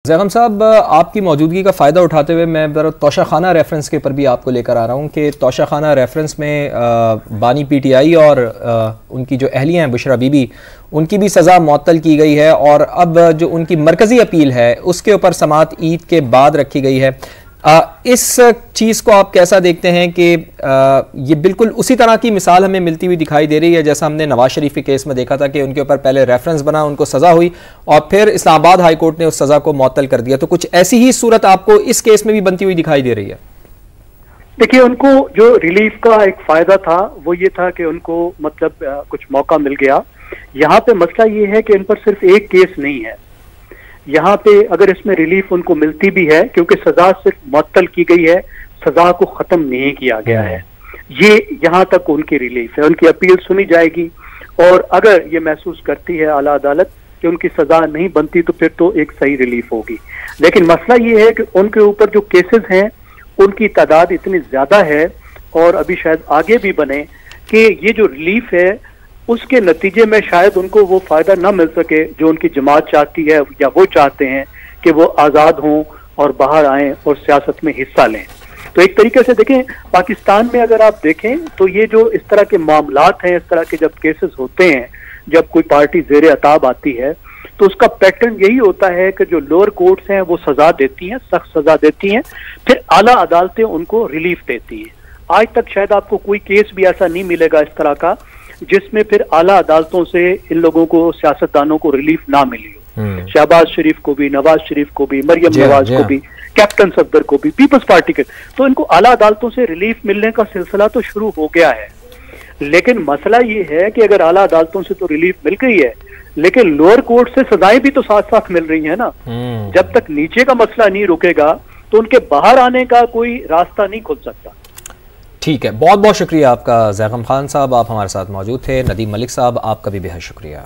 ज़ैगम साहब, आपकी मौजूदगी का फ़ायदा उठाते हुए मैं ज़रा तोशाखाना रेफरेंस के ऊपर भी आपको लेकर आ रहा हूँ कि तोशाखाना रेफरेंस में बानी PTI और उनकी जो अहलिया हैं बुशरा बीबी, उनकी भी सज़ा मुअत्तल की गई है और अब जो उनकी मरकज़ी अपील है उसके ऊपर समाअत ईद के बाद रखी गई है। इस चीज़ को आप कैसा देखते हैं कि ये बिल्कुल उसी तरह की मिसाल हमें मिलती हुई दिखाई दे रही है जैसा हमने नवाज शरीफ के केस में देखा था कि उनके ऊपर पहले रेफरेंस बना, उनको सज़ा हुई और फिर इस्लामाबाद हाई कोर्ट ने उस सज़ा को मुअत्तल कर दिया। तो कुछ ऐसी ही सूरत आपको इस केस में भी बनती हुई दिखाई दे रही है? देखिए, उनको जो रिलीफ का एक फायदा था वो ये था कि उनको मतलब कुछ मौका मिल गया। यहाँ पे मसला ये है कि इन पर सिर्फ एक केस नहीं है। यहाँ पे अगर इसमें रिलीफ उनको मिलती भी है, क्योंकि सजा सिर्फ मुअत्तल की गई है, सजा को खत्म नहीं किया गया है, ये यहाँ तक उनकी रिलीफ है। उनकी अपील सुनी जाएगी और अगर ये महसूस करती है आला अदालत कि उनकी सजा नहीं बनती तो फिर तो एक सही रिलीफ होगी। लेकिन मसला ये है कि उनके ऊपर जो केसेस हैं उनकी तादाद इतनी ज्यादा है और अभी शायद आगे भी बने कि ये जो रिलीफ है उसके नतीजे में शायद उनको वो फायदा ना मिल सके जो उनकी जमात चाहती है या वो चाहते हैं कि वो आज़ाद हों और बाहर आएं और सियासत में हिस्सा लें। तो एक तरीके से देखें, पाकिस्तान में अगर आप देखें तो ये जो इस तरह के मामलात हैं, इस तरह के जब केसेस होते हैं, जब कोई पार्टी ज़ेरे अताब आती है तो उसका पैटर्न यही होता है कि जो लोअर कोर्ट्स हैं वो सजा देती हैं, सख्त सजा देती हैं, फिर आला अदालतें उनको रिलीफ देती हैं। आज तक शायद आपको कोई केस भी ऐसा नहीं मिलेगा इस तरह का जिसमें फिर आला अदालतों से इन लोगों को, सियासतदानों को रिलीफ ना मिली हो। शहबाज शरीफ को भी, नवाज शरीफ को भी, मरियम नवाज को भी, कैप्टन सफदर को भी, पीपल्स पार्टी के, तो इनको आला अदालतों से रिलीफ मिलने का सिलसिला तो शुरू हो गया है। लेकिन मसला ये है कि अगर आला अदालतों से तो रिलीफ मिल गई है लेकिन लोअर कोर्ट से सजाएं भी तो साथ साथ मिल रही है ना। जब तक नीचे का मसला नहीं रुकेगा तो उनके बाहर आने का कोई रास्ता नहीं खुल सकता। ठीक है, बहुत बहुत शुक्रिया आपका ज़ैगम खान साहब, आप हमारे साथ मौजूद थे। नदीम मलिक साहब, आपका भी बेहद शुक्रिया।